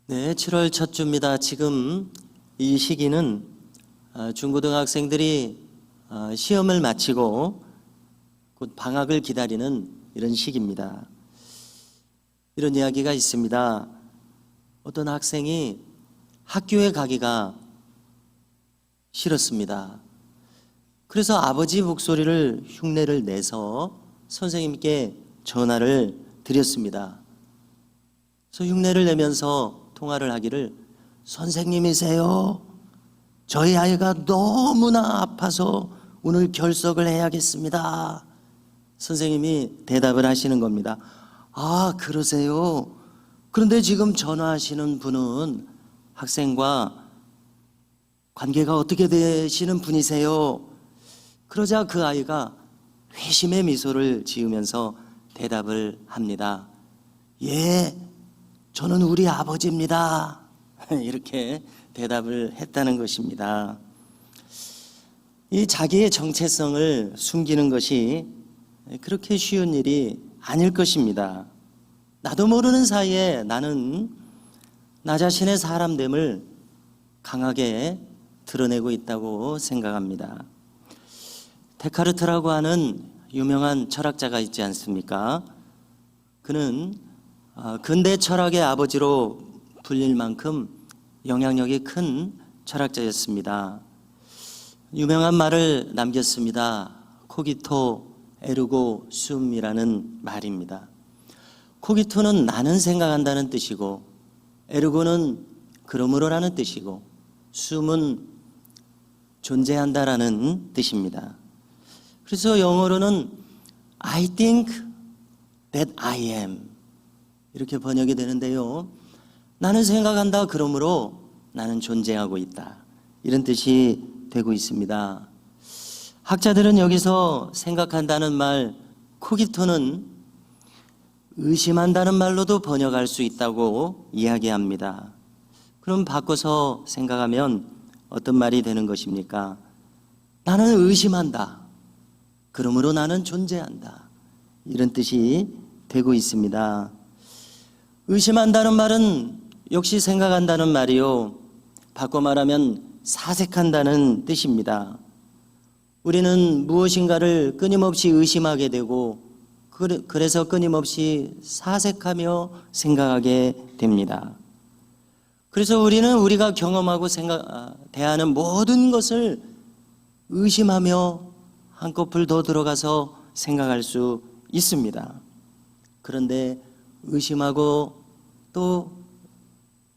네, 7월 첫 주입니다. 지금 이 시기는 중고등학생들이 시험을 마치고 곧 방학을 기다리는 이런 시기입니다. 이런 이야기가 있습니다. 어떤 학생이 학교에 가기가 싫었습니다. 그래서 아버지 목소리를 흉내를 내서 선생님께 전화를 드렸습니다. 그래서 흉내를 내면서 통화를 하기를, 선생님이세요? 저희 아이가 너무나 아파서 오늘 결석을 해야겠습니다. 선생님이 대답을 하시는 겁니다. 아, 그러세요? 그런데 지금 전화하시는 분은 학생과 관계가 어떻게 되시는 분이세요? 그러자 그 아이가 회심의 미소를 지으면서 대답을 합니다. 예, 저는 우리 아버지입니다. 이렇게 대답을 했다는 것입니다. 이 자기의 정체성을 숨기는 것이 그렇게 쉬운 일이 아닐 것입니다. 나도 모르는 사이에 나는 나 자신의 사람됨을 강하게 드러내고 있다고 생각합니다. 데카르트라고 하는 유명한 철학자가 있지 않습니까? 그는 근대 철학의 아버지로 불릴 만큼 영향력이 큰 철학자였습니다. 유명한 말을 남겼습니다. 코기토 에르고 숨이라는 말입니다. 코기토는 나는 생각한다는 뜻이고, 에르고는 그러므로라는 뜻이고, 숨은 존재한다라는 뜻입니다. 그래서 영어로는 I think that I am 이렇게 번역이 되는데요, 나는 생각한다, 그러므로 나는 존재하고 있다, 이런 뜻이 되고 있습니다. 학자들은 여기서 생각한다는 말, 코기토는 의심한다는 말로도 번역할 수 있다고 이야기합니다. 그럼 바꿔서 생각하면 어떤 말이 되는 것입니까? 나는 의심한다, 그러므로 나는 존재한다, 이런 뜻이 되고 있습니다. 의심한다는 말은 역시 생각한다는 말이요, 바꿔 말하면 사색한다는 뜻입니다. 우리는 무엇인가를 끊임없이 의심하게 되고, 그래서 끊임없이 사색하며 생각하게 됩니다. 그래서 우리는 우리가 경험하고 대하는 모든 것을 의심하며 한꺼풀 더 들어가서 생각할 수 있습니다. 그런데 의심하고 또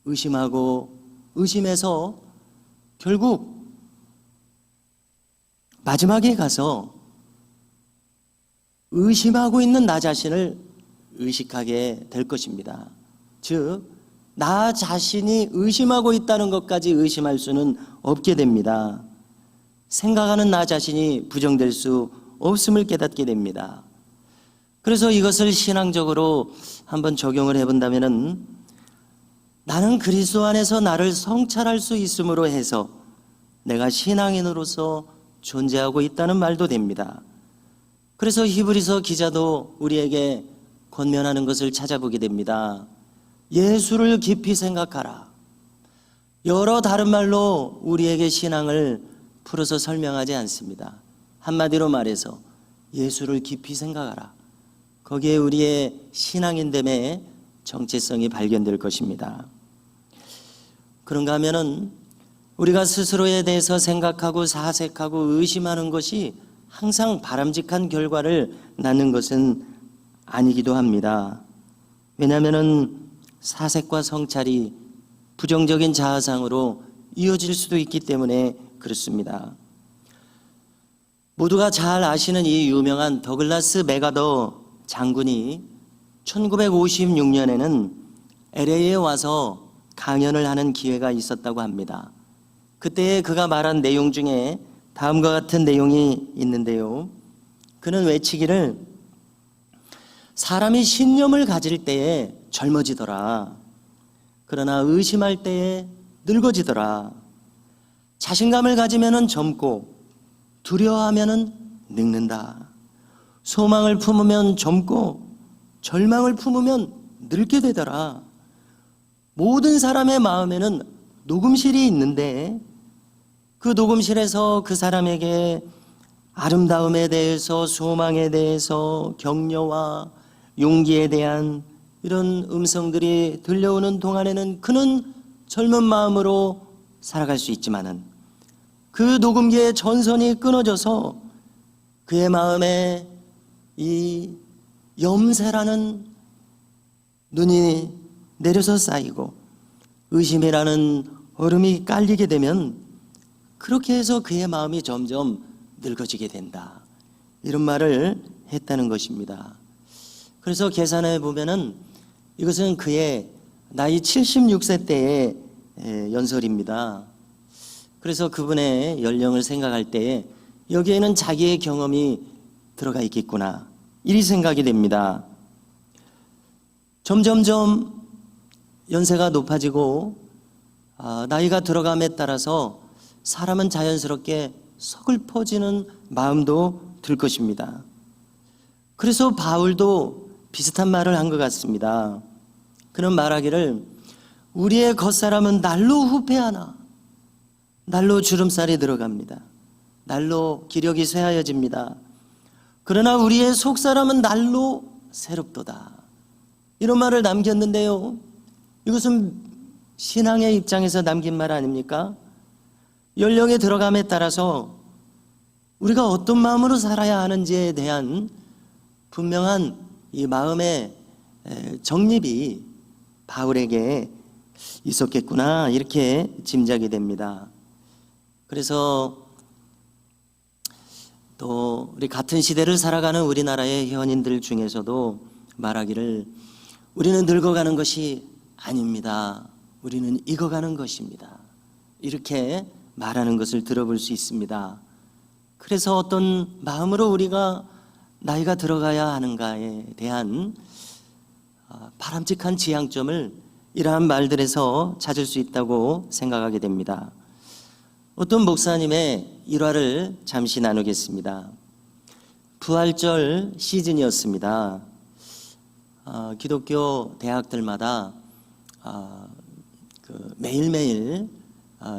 의심하고 의심해서 결국 마지막에 가서 의심하고 있는 나 자신을 의식하게 될 것입니다. 즉, 나 자신이 의심하고 있다는 것까지 의심할 수는 없게 됩니다. 생각하는 나 자신이 부정될 수 없음을 깨닫게 됩니다. 그래서 이것을 신앙적으로 한번 적용을 해본다면, 나는 그리스도 안에서 나를 성찰할 수 있음으로 해서 내가 신앙인으로서 존재하고 있다는 말도 됩니다. 그래서 히브리서 기자도 우리에게 권면하는 것을 찾아보게 됩니다. 예수를 깊이 생각하라. 여러 다른 말로 우리에게 신앙을 풀어서 설명하지 않습니다. 한마디로 말해서 예수를 깊이 생각하라. 거기에 우리의 신앙인됨의 정체성이 발견될 것입니다. 그런가 하면은 우리가 스스로에 대해서 생각하고 사색하고 의심하는 것이 항상 바람직한 결과를 낳는 것은 아니기도 합니다. 왜냐하면은 사색과 성찰이 부정적인 자아상으로 이어질 수도 있기 때문에 그렇습니다. 모두가 잘 아시는 이 유명한 더글라스 맥아더 장군이 1956년에는 LA에 와서 강연을 하는 기회가 있었다고 합니다. 그때 그가 말한 내용 중에 다음과 같은 내용이 있는데요, 그는 외치기를, 사람이 신념을 가질 때에 젊어지더라. 그러나 의심할 때에 늙어지더라. 자신감을 가지면은 젊고 두려워하면은 늙는다. 소망을 품으면 젊고 절망을 품으면 늙게 되더라. 모든 사람의 마음에는 녹음실이 있는데 그 녹음실에서 그 사람에게 아름다움에 대해서, 소망에 대해서, 격려와 용기에 대한 이런 음성들이 들려오는 동안에는 그는 젊은 마음으로 살아갈 수 있지만은 그 녹음기의 전선이 끊어져서 그의 마음에 이 염세라는 눈이 내려서 쌓이고 의심이라는 얼음이 깔리게 되면 그렇게 해서 그의 마음이 점점 늙어지게 된다. 이런 말을 했다는 것입니다. 그래서 계산해 보면은 이것은 그의 나이 76세 때의 연설입니다. 그래서 그분의 연령을 생각할 때 여기에는 자기의 경험이 들어가 있겠구나, 이리 생각이 됩니다. 점점점 연세가 높아지고 나이가 들어감에 따라서 사람은 자연스럽게 서글퍼지는 마음도 들 것입니다. 그래서 바울도 비슷한 말을 한 것 같습니다. 그는 말하기를 우리의 겉사람은 날로 후패하나 날로 주름살이 들어갑니다. 날로 기력이 쇠하여집니다. 그러나 우리의 속사람은 날로 새롭도다. 이런 말을 남겼는데요, 이것은 신앙의 입장에서 남긴 말 아닙니까? 연령에 들어감에 따라서 우리가 어떤 마음으로 살아야 하는지에 대한 분명한 이 마음의 정립이 바울에게 있었겠구나, 이렇게 짐작이 됩니다. 그래서 또 우리 같은 시대를 살아가는 우리나라의 현인들 중에서도 말하기를 우리는 늙어가는 것이 아닙니다. 우리는 익어가는 것입니다. 이렇게 말하는 것을 들어볼 수 있습니다. 그래서 어떤 마음으로 우리가 나이가 들어가야 하는가에 대한 바람직한 지향점을 이러한 말들에서 찾을 수 있다고 생각하게 됩니다. 어떤 목사님의 일화를 잠시 나누겠습니다. 부활절 시즌이었습니다. 기독교 대학들마다 매일매일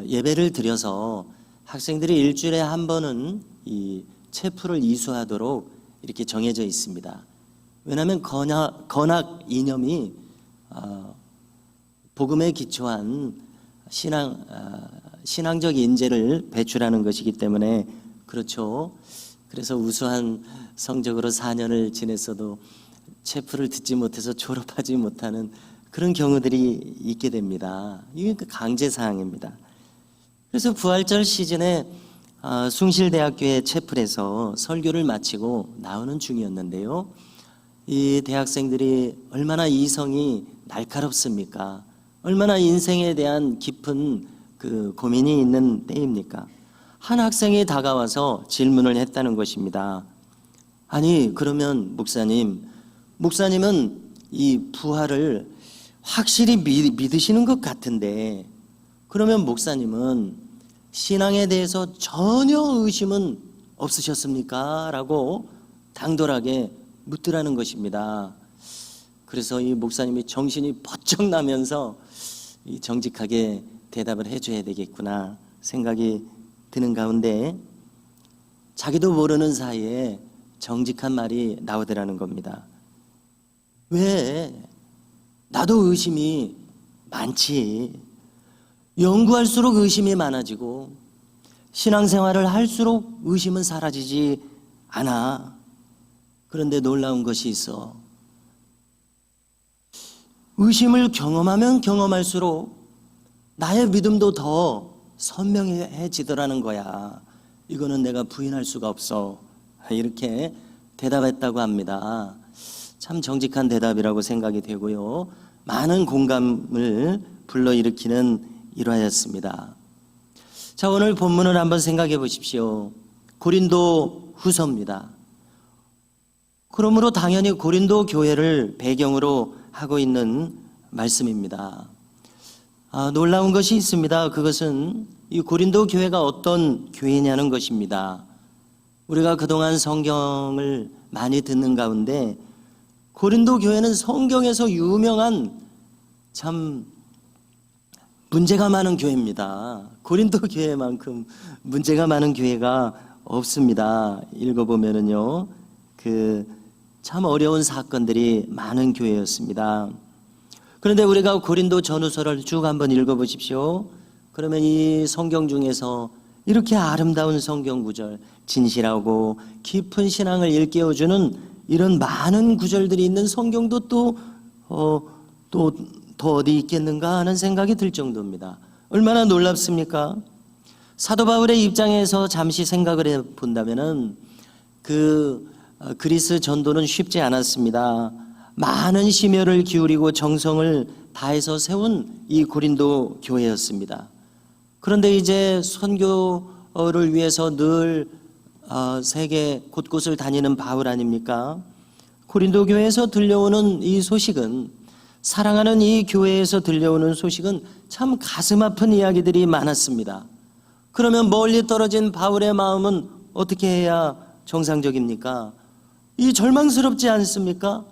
예배를 드려서 학생들이 일주일에 한 번은 이 체프를 이수하도록 이렇게 정해져 있습니다. 왜냐하면 건학 이념이 복음에 기초한 신앙적 인재를 배출하는 것이기 때문에 그렇죠. 그래서 우수한 성적으로 4년을 지냈어도 체프를 듣지 못해서 졸업하지 못하는 그런 경우들이 있게 됩니다. 이게 강제사항입니다. 그래서 부활절 시즌에 숭실대학교의 채플에서 설교를 마치고 나오는 중이었는데요, 이 대학생들이 얼마나 이성이 날카롭습니까? 얼마나 인생에 대한 깊은 그 고민이 있는 때입니까? 한 학생이 다가와서 질문을 했다는 것입니다. 아니, 그러면 목사님은 이 부활을 확실히 믿으시는 것 같은데, 그러면 목사님은 신앙에 대해서 전혀 의심은 없으셨습니까? 라고 당돌하게 묻더라는 것입니다. 그래서 이 목사님이 정신이 번쩍 나면서 정직하게 대답을 해줘야 되겠구나 생각이 드는 가운데 자기도 모르는 사이에 정직한 말이 나오더라는 겁니다. 왜? 나도 의심이 많지. 연구할수록 의심이 많아지고 신앙생활을 할수록 의심은 사라지지 않아. 그런데 놀라운 것이 있어. 의심을 경험하면 경험할수록 나의 믿음도 더 선명해지더라는 거야. 이거는 내가 부인할 수가 없어. 이렇게 대답했다고 합니다. 참 정직한 대답이라고 생각이 되고요, 많은 공감을 불러일으키는 일화였습니다. 자, 오늘 본문을 한번 생각해 보십시오. 고린도 후서입니다. 그러므로 당연히 고린도 교회를 배경으로 하고 있는 말씀입니다. 놀라운 것이 있습니다. 그것은 이 고린도 교회가 어떤 교회냐는 것입니다. 우리가 그동안 성경을 많이 듣는 가운데 고린도 교회는 성경에서 유명한 참 문제가 많은 교회입니다. 고린도 교회만큼 문제가 많은 교회가 없습니다. 읽어보면은요, 참 어려운 사건들이 많은 교회였습니다. 그런데 우리가 고린도 전후서를 쭉 한번 읽어보십시오. 그러면 이 성경 중에서 이렇게 아름다운 성경 구절, 진실하고 깊은 신앙을 일깨워주는 이런 많은 구절들이 있는 성경도 또 어디 있겠는가 하는 생각이 들 정도입니다. 얼마나 놀랍습니까? 사도 바울의 입장에서 잠시 생각을 해 본다면은 그리스 전도는 쉽지 않았습니다. 많은 심혈을 기울이고 정성을 다해서 세운 이 고린도 교회였습니다. 그런데 이제 선교를 위해서 늘 세계 곳곳을 다니는 바울 아닙니까? 고린도 교회에서 들려오는 이 소식은, 사랑하는 이 교회에서 들려오는 소식은 참 가슴 아픈 이야기들이 많았습니다. 그러면 멀리 떨어진 바울의 마음은 어떻게 해야 정상적입니까? 이 절망스럽지 않습니까?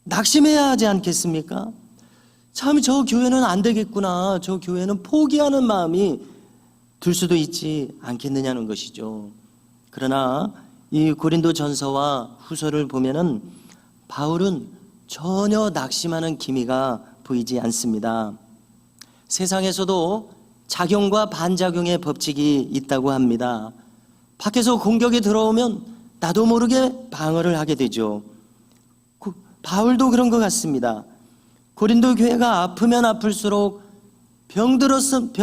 낙심해야 하지 않겠습니까? 참 저 교회는 안 되겠구나, 저 교회는 포기하는 마음이 들 수도 있지 않겠느냐는 것이죠. 그러나 이 고린도 전서와 후서를 보면은 바울은 전혀 낙심하는 기미가 보이지 않습니다. 세상에서도 작용과 반작용의 법칙이 있다고 합니다. 밖에서 공격이 들어오면 나도 모르게 방어를 하게 되죠. 바울도 그런 것 같습니다. 고린도 교회가 아프면 아플수록 병들면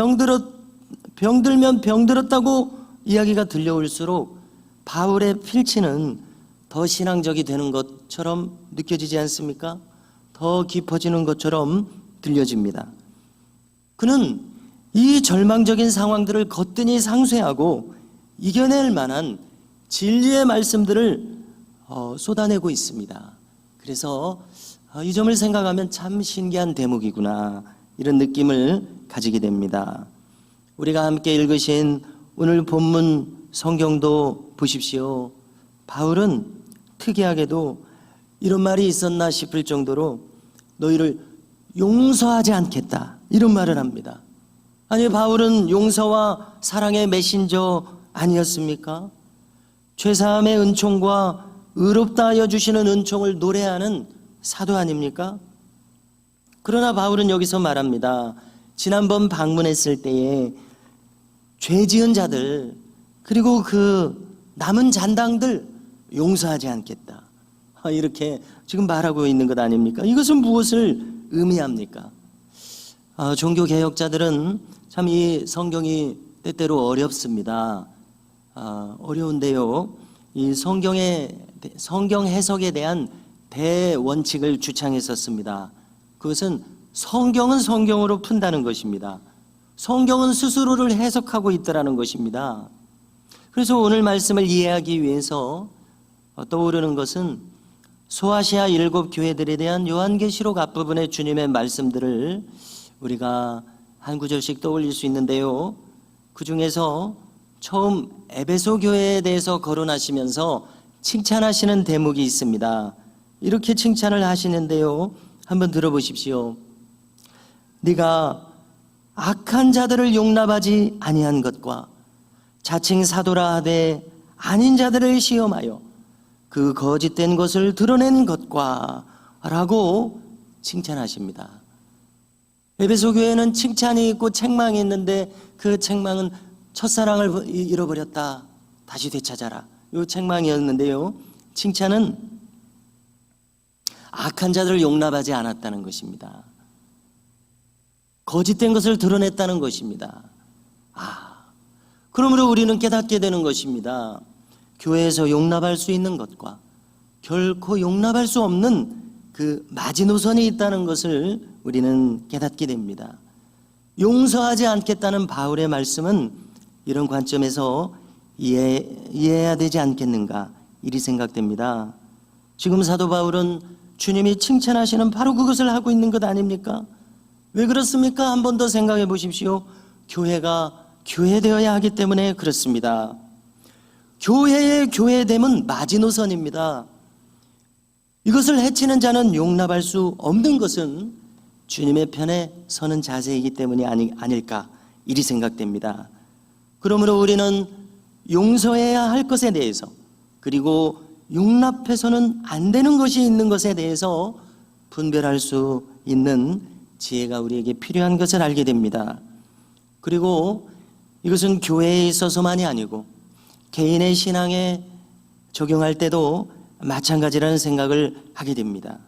병들었다고 이야기가 들려올수록 바울의 필치는 더 신앙적이 되는 것처럼 느껴지지 않습니까? 더 깊어지는 것처럼 들려집니다. 그는 이 절망적인 상황들을 거뜬히 상쇄하고 이겨낼 만한 진리의 말씀들을 쏟아내고 있습니다. 그래서 이 점을 생각하면 참 신기한 대목이구나, 이런 느낌을 가지게 됩니다. 우리가 함께 읽으신 오늘 본문 성경도 보십시오. 바울은 특이하게도 이런 말이 있었나 싶을 정도로 너희를 용서하지 않겠다, 이런 말을 합니다. 아니, 바울은 용서와 사랑의 메신저 아니었습니까? 죄사함의 은총과 의롭다 하여 주시는 은총을 노래하는 사도 아닙니까? 그러나 바울은 여기서 말합니다. 지난번 방문했을 때에 죄 지은 자들, 그리고 그 남은 잔당들 용서하지 않겠다, 이렇게 지금 말하고 있는 것 아닙니까? 이것은 무엇을 의미합니까? 종교 개혁자들은 참 이 성경이 때때로 어렵습니다. 어려운데요, 이 성경 해석에 대한 대원칙을 주창했었습니다. 그것은 성경은 성경으로 푼다는 것입니다. 성경은 스스로를 해석하고 있더라는 것입니다. 그래서 오늘 말씀을 이해하기 위해서 떠오르는 것은 소아시아 7 교회들에 대한 요한계시록 앞부분의 주님의 말씀들을 우리가 한 구절씩 떠올릴 수 있는데요, 그 중에서 처음 에베소 교회에 대해서 거론하시면서 칭찬하시는 대목이 있습니다. 이렇게 칭찬을 하시는데요, 한번 들어보십시오. 네가 악한 자들을 용납하지 아니한 것과 자칭 사도라 하되 아닌 자들을 시험하여 그 거짓된 것을 드러낸 것과 라고 칭찬하십니다. 에베소 교회는 칭찬이 있고 책망이 있는데 그 책망은 첫사랑을 잃어버렸다, 다시 되찾아라, 이 책망이었는데요, 칭찬은 악한 자들을 용납하지 않았다는 것입니다. 거짓된 것을 드러냈다는 것입니다. 그러므로 우리는 깨닫게 되는 것입니다. 교회에서 용납할 수 있는 것과 결코 용납할 수 없는 그 마지노선이 있다는 것을 우리는 깨닫게 됩니다. 용서하지 않겠다는 바울의 말씀은 이런 관점에서 이해해야 되지 않겠는가, 이리 생각됩니다. 지금 사도 바울은 주님이 칭찬하시는 바로 그것을 하고 있는 것 아닙니까? 왜 그렇습니까? 한 번 더 생각해 보십시오. 교회가 교회되어야 하기 때문에 그렇습니다. 교회의 교회됨은 마지노선입니다. 이것을 해치는 자는 용납할 수 없는 것은 주님의 편에 서는 자세이기 때문이 아닐까 이리 생각됩니다. 그러므로 우리는 용서해야 할 것에 대해서, 그리고 용납해서는 안 되는 것이 있는 것에 대해서 분별할 수 있는 지혜가 우리에게 필요한 것을 알게 됩니다. 그리고 이것은 교회에 있어서만이 아니고 개인의 신앙에 적용할 때도 마찬가지라는 생각을 하게 됩니다.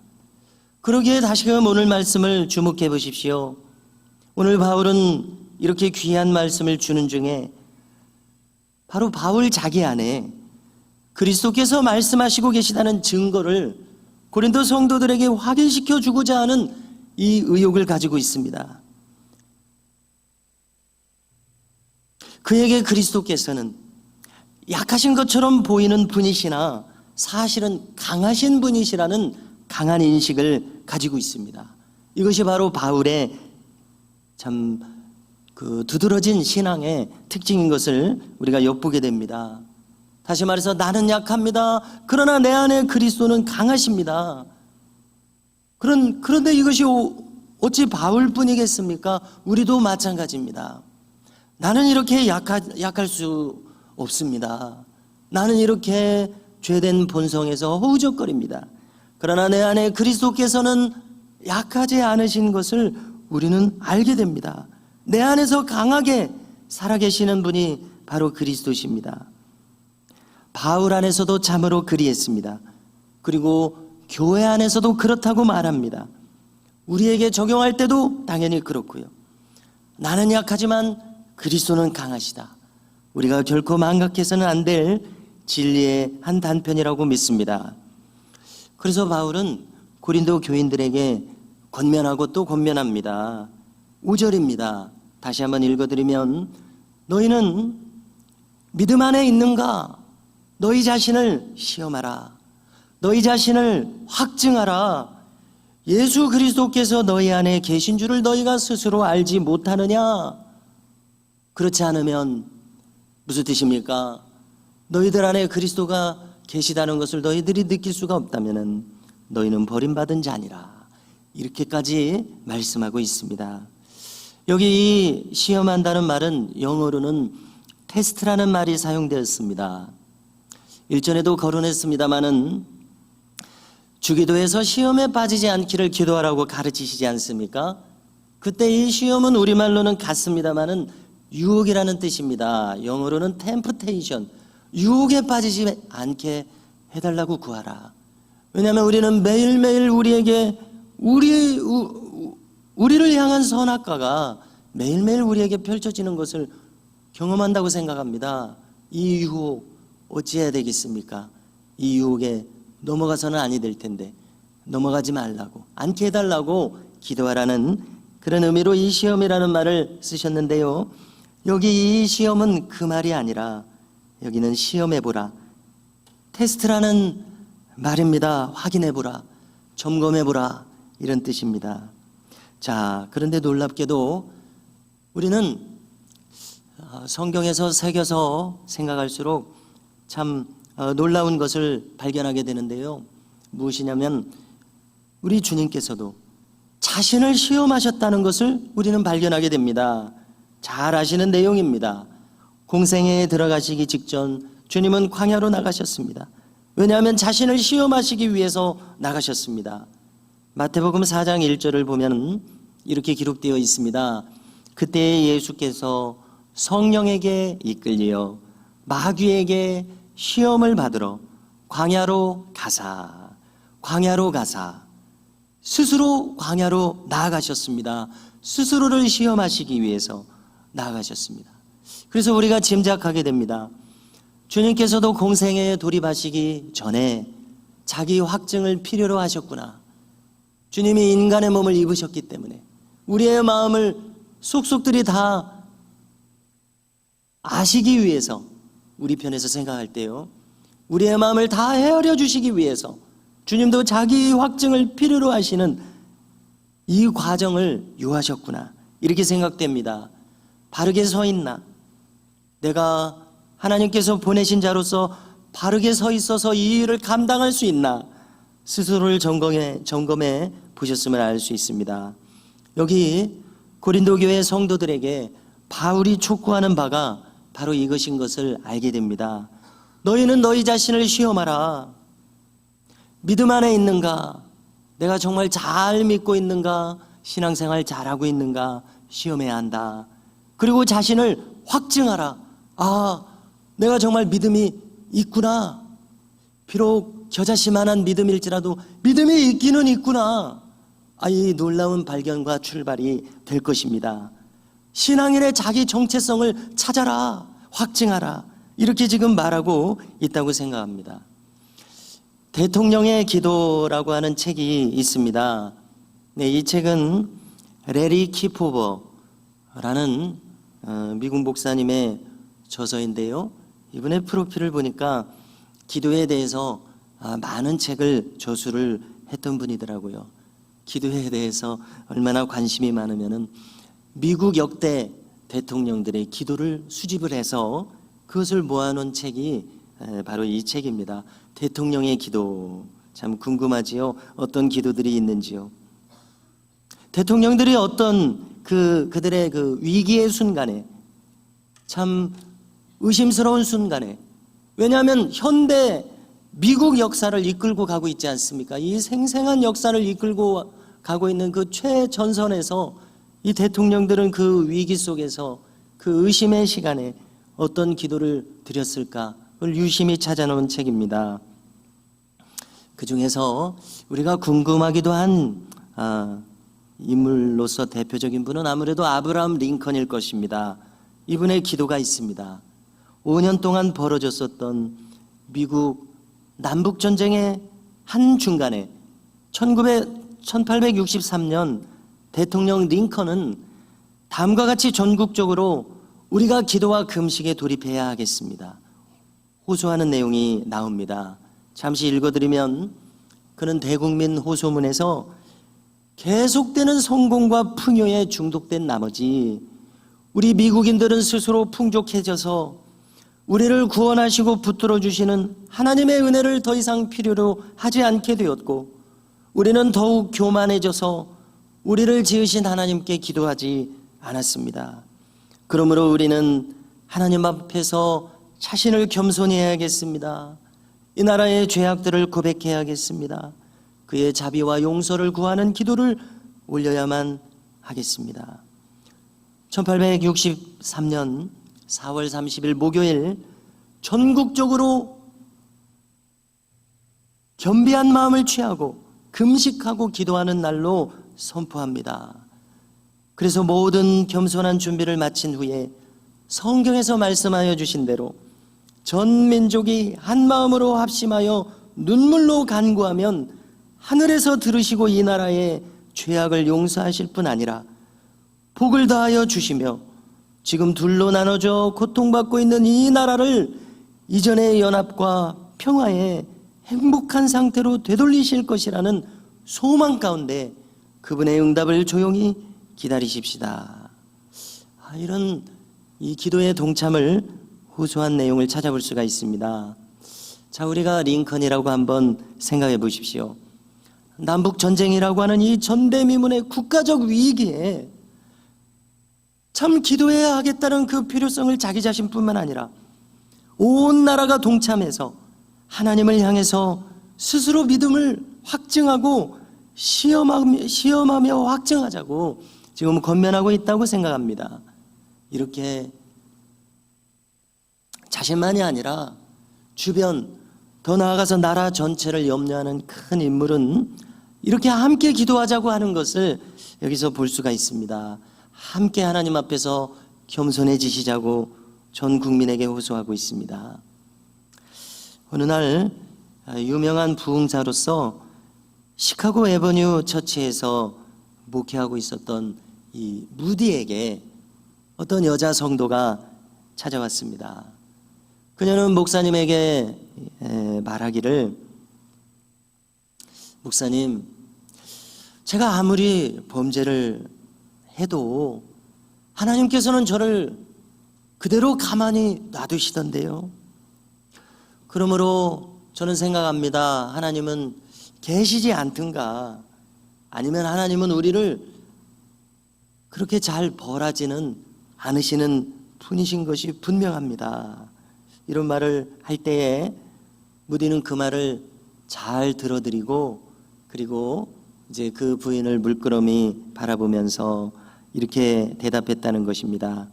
그러기에 다시금 오늘 말씀을 주목해 보십시오. 오늘 바울은 이렇게 귀한 말씀을 주는 중에 바로 바울 자기 안에 그리스도께서 말씀하시고 계시다는 증거를 고린도 성도들에게 확인시켜 주고자 하는 이 의욕을 가지고 있습니다. 그에게 그리스도께서는 약하신 것처럼 보이는 분이시나 사실은 강하신 분이시라는 강한 인식을 가지고 있습니다. 이것이 바로 바울의 참 두드러진 신앙의 특징인 것을 우리가 엿보게 됩니다. 다시 말해서 나는 약합니다. 그러나 내 안에 그리스도는 강하십니다. 그런데 이것이 어찌 바울뿐이겠습니까? 우리도 마찬가지입니다. 나는 이렇게 약할 수 없습니다. 나는 이렇게 죄된 본성에서 허우적거립니다. 그러나 내 안에 그리스도께서는 약하지 않으신 것을 우리는 알게 됩니다. 내 안에서 강하게 살아계시는 분이 바로 그리스도십니다. 바울 안에서도 참으로 그리했습니다. 그리고 교회 안에서도 그렇다고 말합니다. 우리에게 적용할 때도 당연히 그렇고요. 나는 약하지만 그리스도는 강하시다. 우리가 결코 망각해서는 안 될 진리의 한 단편이라고 믿습니다. 그래서 바울은 고린도 교인들에게 권면하고 또 권면합니다. 5절입니다. 다시 한번 읽어드리면, 너희는 믿음 안에 있는가? 너희 자신을 시험하라. 너희 자신을 확증하라. 예수 그리스도께서 너희 안에 계신 줄을 너희가 스스로 알지 못하느냐? 그렇지 않으면 무슨 뜻입니까? 너희들 안에 그리스도가 계시다는 것을 너희들이 느낄 수가 없다면 너희는 버림받은 자니라. 이렇게까지 말씀하고 있습니다. 여기 이 시험한다는 말은 영어로는 테스트라는 말이 사용되었습니다. 일전에도 거론했습니다마는 주기도에서 시험에 빠지지 않기를 기도하라고 가르치시지 않습니까? 그때 이 시험은 우리말로는 같습니다마는 유혹이라는 뜻입니다. 영어로는 temptation, 유혹에 빠지지 않게 해달라고 구하라. 왜냐하면 우리는 매일매일 우리에게 우리를 향한 선악과가 매일매일 우리에게 펼쳐지는 것을 경험한다고 생각합니다. 이 유혹 어찌해야 되겠습니까? 이 유혹에 넘어가서는 아니 될 텐데 넘어가지 말라고, 않게 해달라고 기도하라는 그런 의미로 이 시험이라는 말을 쓰셨는데요. 여기 이 시험은 그 말이 아니라 여기는 시험해보라, 테스트라는 말입니다. 확인해보라, 점검해보라, 이런 뜻입니다. 자, 그런데 놀랍게도 우리는 성경에서 새겨서 생각할수록 참 놀라운 것을 발견하게 되는데요. 무엇이냐면 우리 주님께서도 자신을 시험하셨다는 것을 우리는 발견하게 됩니다. 잘 아시는 내용입니다. 공생애에 들어가시기 직전 주님은 광야로 나가셨습니다. 왜냐하면 자신을 시험하시기 위해서 나가셨습니다. 마태복음 4장 1절을 보면 이렇게 기록되어 있습니다. 그때 예수께서 성령에게 이끌려 마귀에게 시험을 받으러 광야로 가사 스스로 광야로 나아가셨습니다. 스스로를 시험하시기 위해서 나아가셨습니다. 그래서 우리가 짐작하게 됩니다. 주님께서도 공생애에 돌입하시기 전에 자기 확증을 필요로 하셨구나. 주님이 인간의 몸을 입으셨기 때문에 우리의 마음을 속속들이 다 아시기 위해서, 우리 편에서 생각할 때요, 우리의 마음을 다 헤아려 주시기 위해서 주님도 자기 확증을 필요로 하시는 이 과정을 요하셨구나, 이렇게 생각됩니다. 바르게 서 있나? 내가 하나님께서 보내신 자로서 바르게 서 있어서 이 일을 감당할 수 있나? 스스로를 점검해 보셨음을 알 수 있습니다. 여기 고린도 교회 성도들에게 바울이 촉구하는 바가 바로 이것인 것을 알게 됩니다. 너희는 너희 자신을 시험하라. 믿음 안에 있는가? 내가 정말 잘 믿고 있는가? 신앙생활 잘하고 있는가? 시험해야 한다. 그리고 자신을 확증하라. 아, 내가 정말 믿음이 있구나. 비록 겨자씨만한 믿음일지라도 믿음이 있기는 있구나. 이 놀라운 발견과 출발이 될 것입니다. 신앙인의 자기 정체성을 찾아라. 확증하라. 이렇게 지금 말하고 있다고 생각합니다. 대통령의 기도라고 하는 책이 있습니다. 네, 이 책은 레리 키포버라는 미국 목사님의 저서인데요. 이분의 프로필을 보니까 기도에 대해서 많은 책을 저술을 했던 분이더라고요. 기도에 대해서 얼마나 관심이 많으면은 미국 역대 대통령들의 기도를 수집을 해서 그것을 모아놓은 책이 바로 이 책입니다. 대통령의 기도. 참 궁금하지요? 어떤 기도들이 있는지요? 대통령들이 어떤 그들의 그 위기의 순간에, 참 의심스러운 순간에, 왜냐하면 현대 미국 역사를 이끌고 가고 있지 않습니까? 이 생생한 역사를 이끌고 가고 있는 그 최전선에서 이 대통령들은 그 위기 속에서 그 의심의 시간에 어떤 기도를 드렸을까? 그걸 유심히 찾아놓은 책입니다. 그 중에서 우리가 궁금하기도 한 인물로서 대표적인 분은 아무래도 아브라함 링컨일 것입니다. 이분의 기도가 있습니다. 5년 동안 벌어졌었던 미국 남북전쟁의 한 중간에 1863년 대통령 링컨은 다음과 같이 전국적으로 우리가 기도와 금식에 돌입해야 하겠습니다. 호소하는 내용이 나옵니다. 잠시 읽어드리면 그는 대국민 호소문에서 계속되는 성공과 풍요에 중독된 나머지 우리 미국인들은 스스로 풍족해져서 우리를 구원하시고 붙들어 주시는 하나님의 은혜를 더 이상 필요로 하지 않게 되었고 우리는 더욱 교만해져서 우리를 지으신 하나님께 기도하지 않았습니다. 그러므로 우리는 하나님 앞에서 자신을 겸손히 해야겠습니다. 이 나라의 죄악들을 고백해야겠습니다. 그의 자비와 용서를 구하는 기도를 올려야만 하겠습니다. 1863년 4월 30일 목요일 전국적으로 겸비한 마음을 취하고 금식하고 기도하는 날로 선포합니다. 그래서 모든 겸손한 준비를 마친 후에 성경에서 말씀하여 주신 대로 전 민족이 한 마음으로 합심하여 눈물로 간구하면 하늘에서 들으시고 이 나라의 죄악을 용서하실 뿐 아니라 복을 다하여 주시며 지금 둘로 나눠져 고통받고 있는 이 나라를 이전의 연합과 평화의 행복한 상태로 되돌리실 것이라는 소망 가운데 그분의 응답을 조용히 기다리십시다. 이런 이 기도의 동참을 호소한 내용을 찾아볼 수가 있습니다. 자, 우리가 링컨이라고 한번 생각해 보십시오. 남북 전쟁이라고 하는 이 전대미문의 국가적 위기에 참 기도해야 하겠다는 그 필요성을 자기 자신뿐만 아니라 온 나라가 동참해서 하나님을 향해서 스스로 믿음을 확증하고 시험하며 확증하자고 지금 권면하고 있다고 생각합니다. 이렇게 자신만이 아니라 주변, 더 나아가서 나라 전체를 염려하는 큰 인물은 이렇게 함께 기도하자고 하는 것을 여기서 볼 수가 있습니다. 함께 하나님 앞에서 겸손해지시자고 전 국민에게 호소하고 있습니다. 어느 날 유명한 부흥사로서 시카고 에버뉴 처치에서 목회하고 있었던 이 무디에게 어떤 여자 성도가 찾아왔습니다. 그녀는 목사님에게 말하기를, 목사님, 제가 아무리 범죄를 해도 하나님께서는 저를 그대로 가만히 놔두시던데요. 그러므로 저는 생각합니다. 하나님은 계시지 않든가, 아니면 하나님은 우리를 그렇게 잘 벌하지는 않으시는 분이신 것이 분명합니다. 이런 말을 할 때에 무디는 그 말을 잘 들어드리고, 그리고 이제 그 부인을 물끄러미 바라보면서 이렇게 대답했다는 것입니다.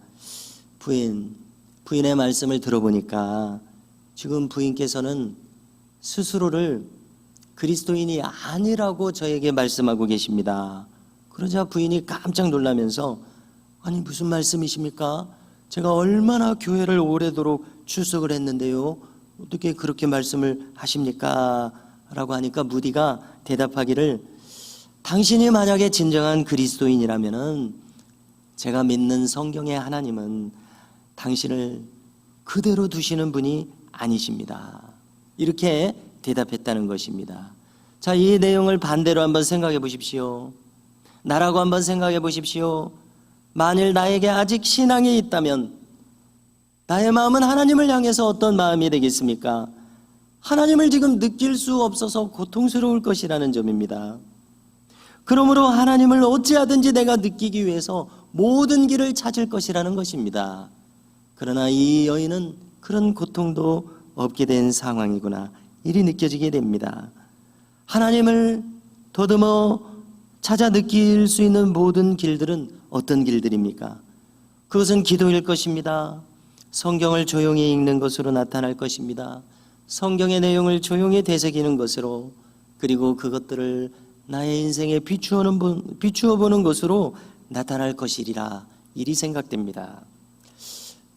부인의 말씀을 들어보니까 지금 부인께서는 스스로를 그리스도인이 아니라고 저에게 말씀하고 계십니다. 그러자 부인이 깜짝 놀라면서, 아니 무슨 말씀이십니까? 제가 얼마나 교회를 오래도록 출석을 했는데요, 어떻게 그렇게 말씀을 하십니까? 라고 하니까 무디가 대답하기를, 당신이 만약에 진정한 그리스도인이라면은 제가 믿는 성경의 하나님은 당신을 그대로 두시는 분이 아니십니다. 이렇게 대답했다는 것입니다. 자, 이 내용을 반대로 한번 생각해 보십시오. 나라고 한번 생각해 보십시오. 만일 나에게 아직 신앙이 있다면 나의 마음은 하나님을 향해서 어떤 마음이 되겠습니까? 하나님을 지금 느낄 수 없어서 고통스러울 것이라는 점입니다. 그러므로 하나님을 어찌하든지 내가 느끼기 위해서 모든 길을 찾을 것이라는 것입니다. 그러나 이 여인은 그런 고통도 없게 된 상황이구나, 이리 느껴지게 됩니다. 하나님을 더듬어 찾아 느낄 수 있는 모든 길들은 어떤 길들입니까? 그것은 기도일 것입니다. 성경을 조용히 읽는 것으로 나타날 것입니다. 성경의 내용을 조용히 되새기는 것으로, 그리고 그것들을 나의 인생에 비추어 보는 것으로 나타날 것이리라, 이리 생각됩니다.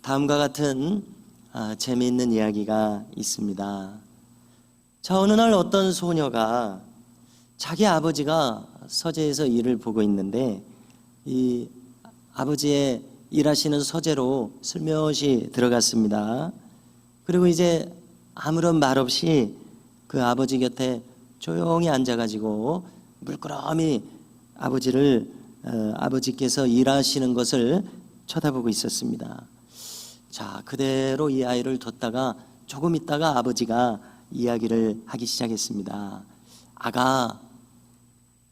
다음과 같은 재미있는 이야기가 있습니다. 자, 어느 날 어떤 소녀가 자기 아버지가 서재에서 일을 보고 있는데 이 아버지의 일하시는 서재로 슬며시 들어갔습니다. 그리고 이제 아무런 말 없이 그 아버지 곁에 조용히 앉아가지고 물끄러미 아버지께서 일하시는 것을 쳐다보고 있었습니다. 자, 그대로 이 아이를 뒀다가 조금 있다가 아버지가 이야기를 하기 시작했습니다. 아가,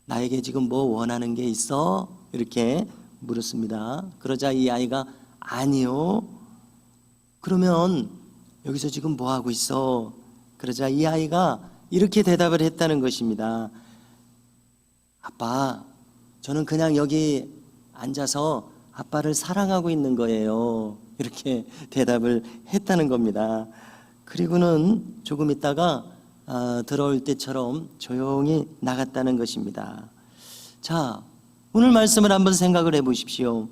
나에게 지금 뭐 원하는 게 있어? 이렇게 물었습니다. 그러자 이 아이가 아니요. 그러면 여기서 지금 뭐 하고 있어? 그러자 이 아이가 이렇게 대답을 했다는 것입니다. 아빠, 저는 그냥 여기 앉아서 아빠를 사랑하고 있는 거예요. 이렇게 대답을 했다는 겁니다. 그리고는 조금 있다가 들어올 때처럼 조용히 나갔다는 것입니다. 자, 오늘 말씀을 한번 생각을 해 보십시오.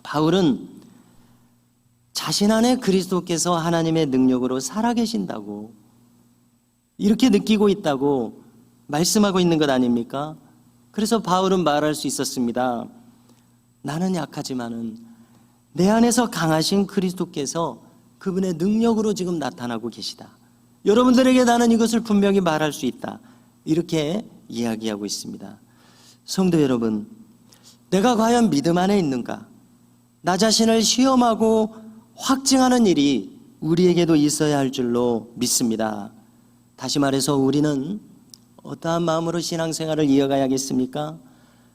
바울은 자신 안에 그리스도께서 하나님의 능력으로 살아계신다고, 이렇게 느끼고 있다고 말씀하고 있는 것 아닙니까? 그래서 바울은 말할 수 있었습니다. 나는 약하지만은 내 안에서 강하신 그리스도께서 그분의 능력으로 지금 나타나고 계시다. 여러분들에게 나는 이것을 분명히 말할 수 있다. 이렇게 이야기하고 있습니다. 성도 여러분, 내가 과연 믿음 안에 있는가? 나 자신을 시험하고 확증하는 일이 우리에게도 있어야 할 줄로 믿습니다. 다시 말해서 우리는 어떠한 마음으로 신앙생활을 이어가야겠습니까?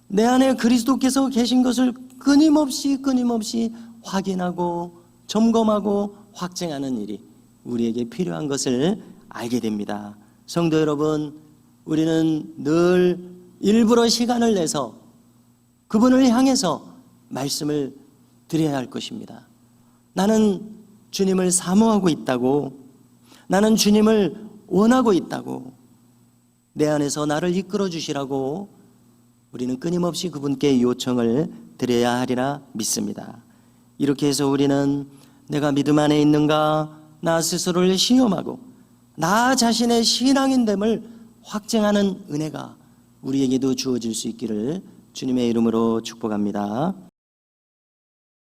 내 안에 그리스도께서 계신 것을 끊임없이 확인하고 점검하고 확증하는 일이 우리에게 필요한 것을 알게 됩니다. 성도 여러분, 우리는 늘 일부러 시간을 내서 그분을 향해서 말씀을 드려야 할 것입니다. 나는 주님을 사모하고 있다고, 나는 주님을 원하고 있다고, 내 안에서 나를 이끌어 주시라고 우리는 끊임없이 그분께 요청을 드려야 하리라 믿습니다. 이렇게 해서 우리는 내가 믿음 안에 있는가, 나 스스로를 시험하고 나 자신의 신앙인됨을 확증하는 은혜가 우리에게도 주어질 수 있기를 주님의 이름으로 축복합니다.